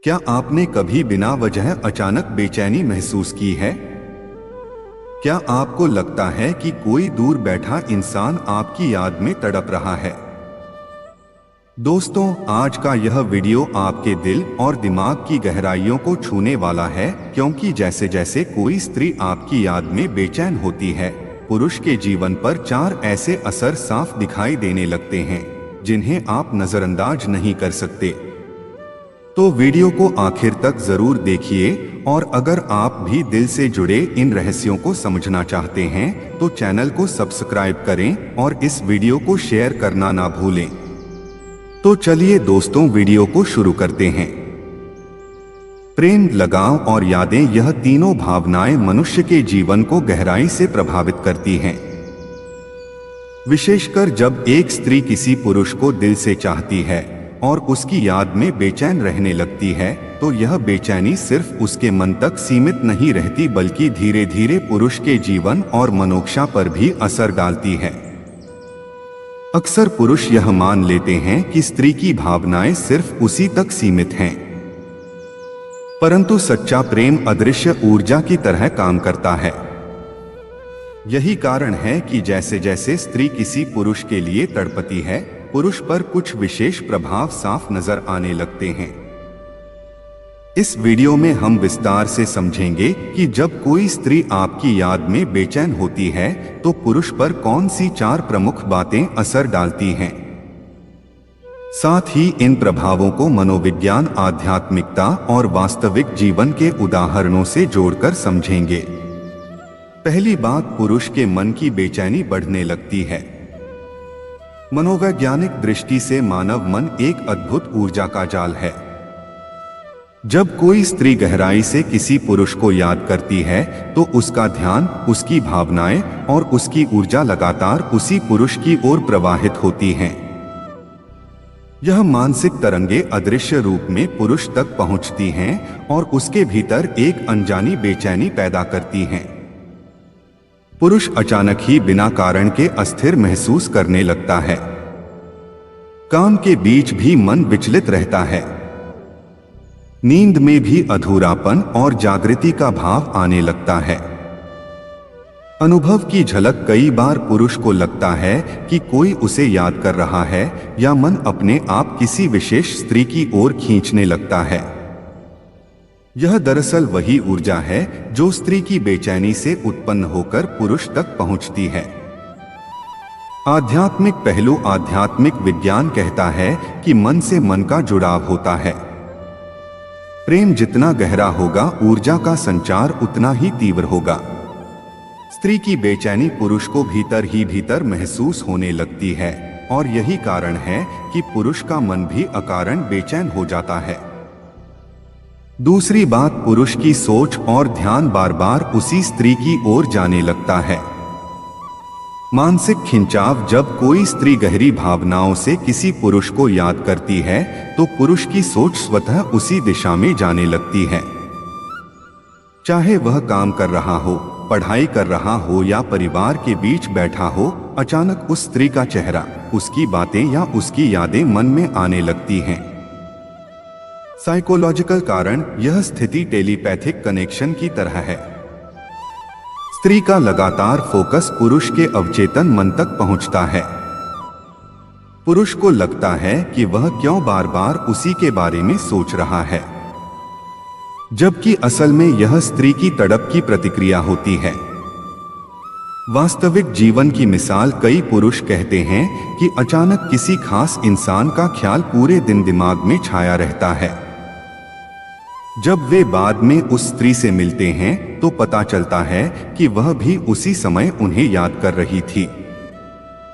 क्या आपने कभी बिना वजह अचानक बेचैनी महसूस की है? क्या आपको लगता है कि कोई दूर बैठा इंसान आपकी याद में तड़प रहा है? दोस्तों, आज का यह वीडियो आपके दिल और दिमाग की गहराइयों को छूने वाला है, क्योंकि जैसे जैसे कोई स्त्री आपकी याद में बेचैन होती है, पुरुष के जीवन पर 4 ऐसे असर साफ दिखाई देने लगते हैं जिन्हें आप नजरअंदाज नहीं कर सकते। तो वीडियो को आखिर तक जरूर देखिए, और अगर आप भी दिल से जुड़े इन रहस्यों को समझना चाहते हैं तो चैनल को सब्सक्राइब करें और इस वीडियो को शेयर करना ना भूलें। तो चलिए दोस्तों, वीडियो को शुरू करते हैं। प्रेम, लगाव और यादें, यह तीनों भावनाएं मनुष्य के जीवन को गहराई से प्रभावित करती हैं। विशेषकर जब एक स्त्री किसी पुरुष को दिल से चाहती है और उसकी याद में बेचैन रहने लगती है, तो यह बेचैनी सिर्फ उसके मन तक सीमित नहीं रहती, बल्कि धीरे धीरे पुरुष के जीवन और मनोदशा पर भी असर डालती है। अक्सर पुरुष यह मान लेते हैं कि स्त्री की भावनाएं सिर्फ उसी तक सीमित हैं, परंतु सच्चा प्रेम अदृश्य ऊर्जा की तरह काम करता है। यही कारण है कि जैसे जैसे स्त्री किसी पुरुष के लिए तड़पती है, पुरुष पर कुछ विशेष प्रभाव साफ नजर आने लगते हैं। इस वीडियो में हम विस्तार से समझेंगे कि जब कोई स्त्री आपकी याद में बेचैन होती है तो पुरुष पर कौन सी 4 प्रमुख बातें असर डालती हैं। साथ ही इन प्रभावों को मनोविज्ञान, आध्यात्मिकता और वास्तविक जीवन के उदाहरणों से जोड़कर समझेंगे। पहली बात, पुरुष के मन की बेचैनी बढ़ने लगती है। मनोवैज्ञानिक दृष्टि से मानव मन एक अद्भुत ऊर्जा का जाल है। जब कोई स्त्री गहराई से किसी पुरुष को याद करती है तो उसका ध्यान, उसकी भावनाएं और उसकी ऊर्जा लगातार उसी पुरुष की ओर प्रवाहित होती हैं। यह मानसिक तरंगे अदृश्य रूप में पुरुष तक पहुंचती हैं और उसके भीतर एक अनजानी बेचैनी पैदा करती हैं। पुरुष अचानक ही बिना कारण के अस्थिर महसूस करने लगता है। काम के बीच भी मन विचलित रहता है। नींद में भी अधूरापन और जागृति का भाव आने लगता है। अनुभव की झलक, कई बार पुरुष को लगता है कि कोई उसे याद कर रहा है या मन अपने आप किसी विशेष स्त्री की ओर खींचने लगता है। यह दरअसल वही ऊर्जा है जो स्त्री की बेचैनी से उत्पन्न होकर पुरुष तक पहुंचती है। आध्यात्मिक पहलू, आध्यात्मिक विज्ञान कहता है कि मन से मन का जुड़ाव होता है। प्रेम जितना गहरा होगा, ऊर्जा का संचार उतना ही तीव्र होगा। स्त्री की बेचैनी पुरुष को भीतर ही भीतर महसूस होने लगती है, और यही कारण है कि पुरुष का मन भी अकारण बेचैन हो जाता है। दूसरी बात, पुरुष की सोच और ध्यान बार बार उसी स्त्री की ओर जाने लगता है। मानसिक खिंचाव, जब कोई स्त्री गहरी भावनाओं से किसी पुरुष को याद करती है तो पुरुष की सोच स्वतः उसी दिशा में जाने लगती है। चाहे वह काम कर रहा हो, पढ़ाई कर रहा हो या परिवार के बीच बैठा हो, अचानक उस स्त्री का चेहरा, उसकी बातें या उसकी यादें मन में आने लगती हैं। साइकोलॉजिकल कारण, यह स्थिति टेलीपैथिक कनेक्शन की तरह है। स्त्री का लगातार फोकस पुरुष के अवचेतन मन तक पहुंचता है। पुरुष को लगता है कि वह क्यों बार बार उसी के बारे में सोच रहा है, जबकि असल में यह स्त्री की तड़प की प्रतिक्रिया होती है। वास्तविक जीवन की मिसाल, कई पुरुष कहते हैं कि अचानक किसी खास इंसान का ख्याल पूरे दिन दिमाग में छाया रहता है। जब वे बाद में उस स्त्री से मिलते हैं तो पता चलता है कि वह भी उसी समय उन्हें याद कर रही थी।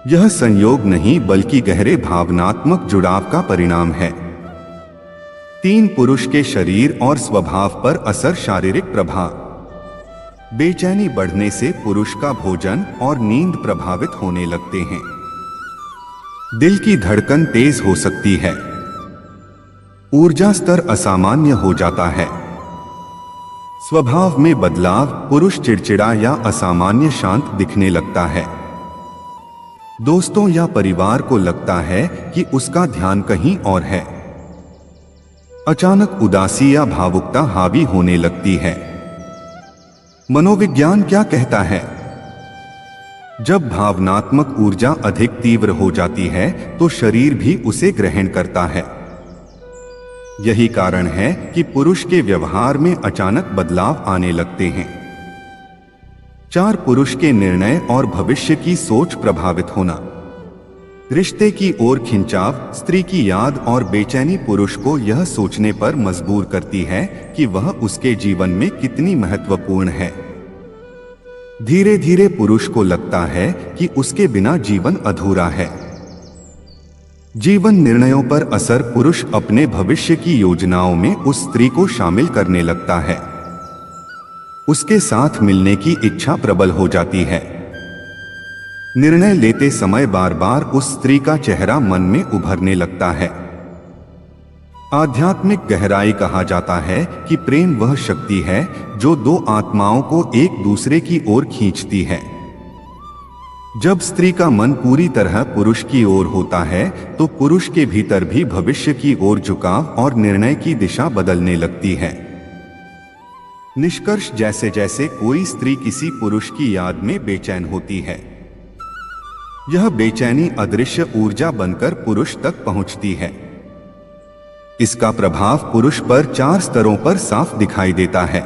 यह संयोग नहीं, बल्कि गहरे भावनात्मक जुड़ाव का परिणाम है। 3, पुरुष के शरीर और स्वभाव पर असर, शारीरिक प्रभाव। बेचैनी बढ़ने से पुरुष का भोजन और नींद प्रभावित होने लगते हैं। दिल की धड़कन तेज हो सकती है। ऊर्जा स्तर असामान्य हो जाता है। स्वभाव में बदलाव, पुरुष चिड़चिड़ा या असामान्य शांत दिखने लगता है। दोस्तों या परिवार को लगता है कि उसका ध्यान कहीं और है। अचानक उदासी या भावुकता हावी होने लगती है। मनोविज्ञान क्या कहता है? जब भावनात्मक ऊर्जा अधिक तीव्र हो जाती है तो शरीर भी उसे ग्रहण करता है। यही कारण है कि पुरुष के व्यवहार में अचानक बदलाव आने लगते हैं। 4 पुरुष के निर्णय और भविष्य की सोच प्रभावित होना। रिश्ते की ओर खिंचाव, स्त्री की याद और बेचैनी पुरुष को यह सोचने पर मजबूर करती है कि वह उसके जीवन में कितनी महत्वपूर्ण है। धीरे धीरे पुरुष को लगता है कि उसके बिना जीवन अधूरा है। जीवन निर्णयों पर असर। पुरुष अपने भविष्य की योजनाओं में उस स्त्री को शामिल करने लगता है। उसके साथ मिलने की इच्छा प्रबल हो जाती है। निर्णय लेते समय बार बार उस स्त्री का चेहरा मन में उभरने लगता है। आध्यात्मिक गहराई कहा जाता है कि प्रेम वह शक्ति है जो 2 आत्माओं को एक दूसरे की ओर खींचती है। जब स्त्री का मन पूरी तरह पुरुष की ओर होता है तो पुरुष के भीतर भी भविष्य की ओर झुकाव और निर्णय की दिशा बदलने लगती है। निष्कर्ष, जैसे जैसे कोई स्त्री किसी पुरुष की याद में बेचैन होती है, यह बेचैनी अदृश्य ऊर्जा बनकर पुरुष तक पहुंचती है। इसका प्रभाव पुरुष पर 4 स्तरों पर साफ दिखाई देता है।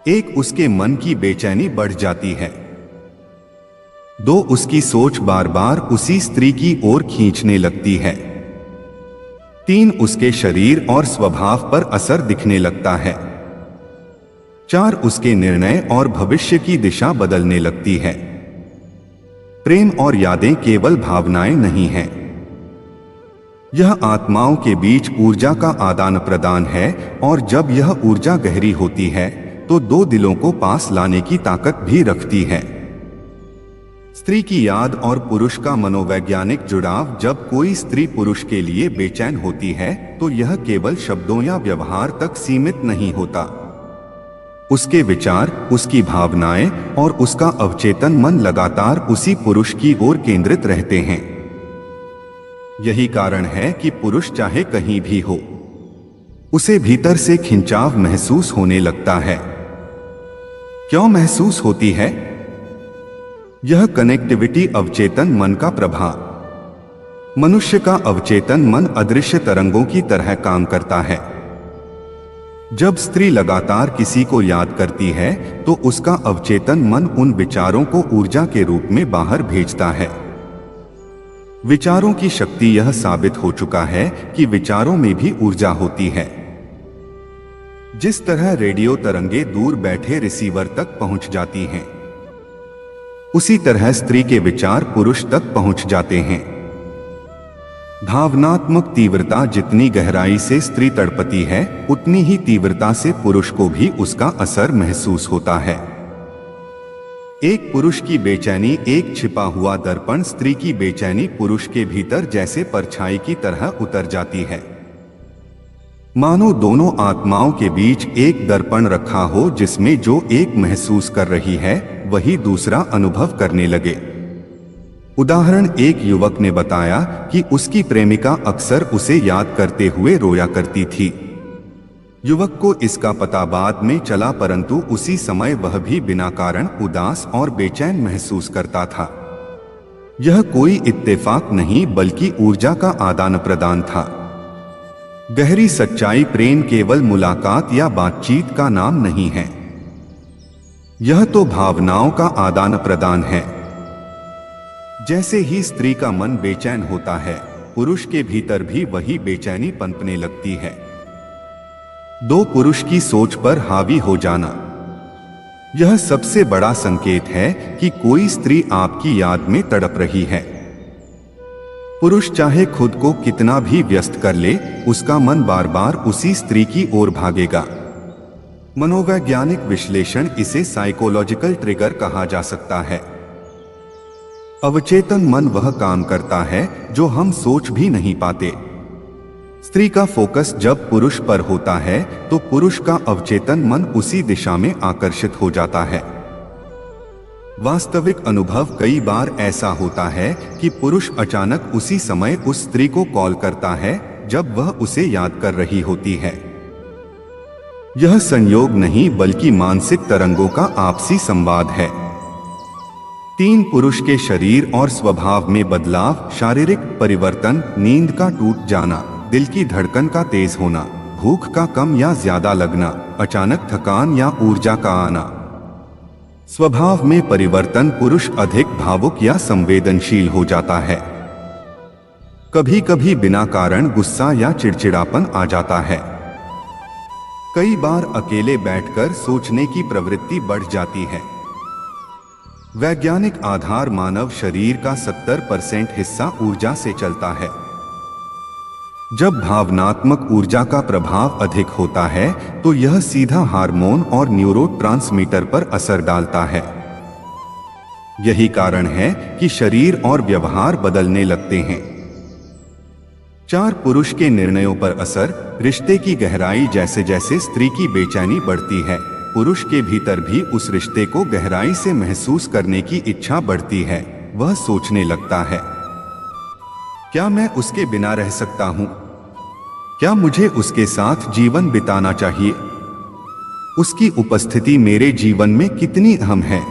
1, उसके मन की बेचैनी बढ़ जाती है। 2, उसकी सोच बार बार उसी स्त्री की ओर खींचने लगती है। 3, उसके शरीर और स्वभाव पर असर दिखने लगता है। 4, उसके निर्णय और भविष्य की दिशा बदलने लगती है। प्रेम और यादें केवल भावनाएं नहीं हैं। यह आत्माओं के बीच ऊर्जा का आदान प्रदान है और जब यह ऊर्जा गहरी होती है तो 2 दिलों को पास लाने की ताकत भी रखती है। स्त्री की याद और पुरुष का मनोवैज्ञानिक जुड़ाव। जब कोई स्त्री पुरुष के लिए बेचैन होती है तो यह केवल शब्दों या व्यवहार तक सीमित नहीं होता। उसके विचार, उसकी भावनाएं और उसका अवचेतन मन लगातार उसी पुरुष की ओर केंद्रित रहते हैं। यही कारण है कि पुरुष चाहे कहीं भी हो, उसे भीतर से खिंचाव महसूस होने लगता है। क्यों महसूस होती है? यह कनेक्टिविटी अवचेतन मन का प्रभाव। मनुष्य का अवचेतन मन अदृश्य तरंगों की तरह काम करता है। जब स्त्री लगातार किसी को याद करती है तो उसका अवचेतन मन उन विचारों को ऊर्जा के रूप में बाहर भेजता है। विचारों की शक्ति। यह साबित हो चुका है कि विचारों में भी ऊर्जा होती है। जिस तरह रेडियो तरंगे दूर बैठे रिसीवर तक पहुंच जाती हैं, उसी तरह स्त्री के विचार पुरुष तक पहुंच जाते हैं। भावनात्मक तीव्रता। जितनी गहराई से स्त्री तड़पती है उतनी ही तीव्रता से पुरुष को भी उसका असर महसूस होता है। एक पुरुष की बेचैनी एक छिपा हुआ दर्पण। स्त्री की बेचैनी पुरुष के भीतर जैसे परछाई की तरह उतर जाती है। मानो दोनों आत्माओं के बीच एक दर्पण रखा हो जिसमें जो एक महसूस कर रही है वही दूसरा अनुभव करने लगे। उदाहरण, एक युवक ने बताया कि उसकी प्रेमिका अक्सर उसे याद करते हुए रोया करती थी। युवक को इसका पता बाद में चला, परंतु उसी समय वह भी बिना कारण उदास और बेचैन महसूस करता था। यह कोई इत्तेफाक नहीं बल्कि ऊर्जा का आदान प्रदान था। गहरी सच्चाई। प्रेम केवल मुलाकात या बातचीत का नाम नहीं है, यह तो भावनाओं का आदान प्रदान है। जैसे ही स्त्री का मन बेचैन होता है पुरुष के भीतर भी वही बेचैनी पनपने लगती है। 2 पुरुष की सोच पर हावी हो जाना। यह सबसे बड़ा संकेत है कि कोई स्त्री आपकी याद में तड़प रही है। पुरुष चाहे खुद को कितना भी व्यस्त कर ले, उसका मन बार बार उसी स्त्री की ओर भागेगा। मनोवैज्ञानिक विश्लेषण। इसे साइकोलॉजिकल ट्रिगर कहा जा सकता है। अवचेतन मन वह काम करता है जो हम सोच भी नहीं पाते। स्त्री का फोकस जब पुरुष पर होता है तो पुरुष का अवचेतन मन उसी दिशा में आकर्षित हो जाता है। वास्तविक अनुभव कई बार ऐसा होता है कि पुरुष अचानक उसी समय उस स्त्री को कॉल करता है जब वह उसे याद कर रही होती है। यह संयोग नहीं बल्कि मानसिक तरंगों का आपसी संवाद है। 3 पुरुष के शरीर और स्वभाव में बदलाव, शारीरिक परिवर्तन, नींद का टूट जाना, दिल की धड़कन का तेज होना, भूख का कम या ज्यादा लगना, अचानक थकान या ऊर्जा का आना। स्वभाव में परिवर्तन, पुरुष अधिक भावुक या संवेदनशील हो जाता है। कभी कभी बिना कारण गुस्सा या चिड़चिड़ापन आ जाता है। कई बार अकेले बैठकर सोचने की प्रवृत्ति बढ़ जाती है। वैज्ञानिक आधार, मानव शरीर का 70% हिस्सा ऊर्जा से चलता है। जब भावनात्मक ऊर्जा का प्रभाव अधिक होता है तो यह सीधा हार्मोन और न्यूरोट्रांसमीटर पर असर डालता है। यही कारण है कि शरीर और व्यवहार बदलने लगते हैं। 4 पुरुष के निर्णयों पर असर, रिश्ते की गहराई, जैसे जैसे स्त्री की बेचैनी बढ़ती है, पुरुष के भीतर भी उस रिश्ते को गहराई से महसूस करने की इच्छा बढ़ती है। वह सोचने लगता है, क्या मैं उसके बिना रह सकता हूं? क्या मुझे उसके साथ जीवन बिताना चाहिए? उसकी उपस्थिति मेरे जीवन में कितनी अहम है?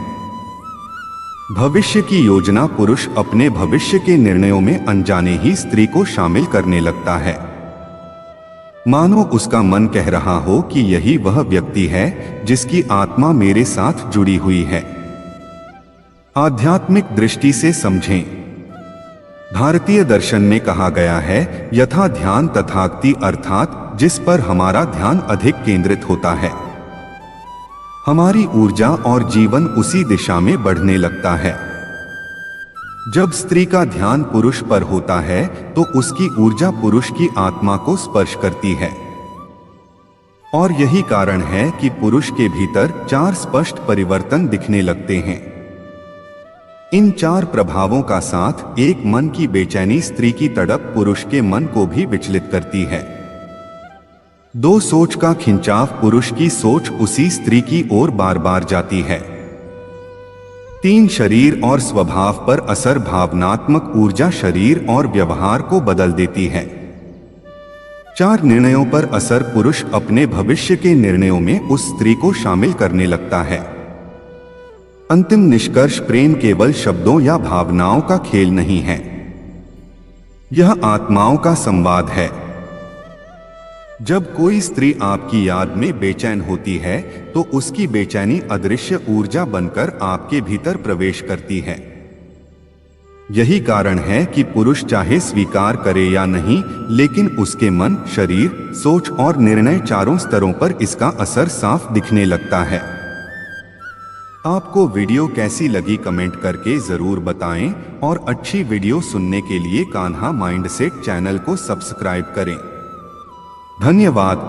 भविष्य की योजना, पुरुष अपने भविष्य के निर्णयों में अनजाने ही स्त्री को शामिल करने लगता है। मानो उसका मन कह रहा हो कि यही वह व्यक्ति है जिसकी आत्मा मेरे साथ जुड़ी हुई है। आध्यात्मिक दृष्टि से समझें। भारतीय दर्शन में कहा गया है, यथा ध्यान तथागति, अर्थात जिस पर हमारा ध्यान अधिक केंद्रित होता है, हमारी ऊर्जा और जीवन उसी दिशा में बढ़ने लगता है। जब स्त्री का ध्यान पुरुष पर होता है तो उसकी ऊर्जा पुरुष की आत्मा को स्पर्श करती है। और यही कारण है कि पुरुष के भीतर 4 स्पष्ट परिवर्तन दिखने लगते हैं। इन 4 प्रभावों का साथ एक मन की बेचैनी, स्त्री की तड़प पुरुष के मन को भी विचलित करती है। 2 सोच का खिंचाव, पुरुष की सोच उसी स्त्री की ओर बार बार जाती है। 3 शरीर और स्वभाव पर असर, भावनात्मक ऊर्जा शरीर और व्यवहार को बदल देती है। 4 निर्णयों पर असर, पुरुष अपने भविष्य के निर्णयों में उस स्त्री को शामिल करने लगता है। अंतिम निष्कर्ष, प्रेम केवल शब्दों या भावनाओं का खेल नहीं है, यह आत्माओं का संवाद है। जब कोई स्त्री आपकी याद में बेचैन होती है तो उसकी बेचैनी अदृश्य ऊर्जा बनकर आपके भीतर प्रवेश करती है। यही कारण है कि पुरुष चाहे स्वीकार करे या नहीं, लेकिन उसके मन, शरीर, सोच और निर्णय, चारों स्तरों पर इसका असर साफ दिखने लगता है। आपको वीडियो कैसी लगी कमेंट करके जरूर बताएं और अच्छी वीडियो सुनने के लिए कान्हा माइंडसेट चैनल को सब्सक्राइब करें। धन्यवाद।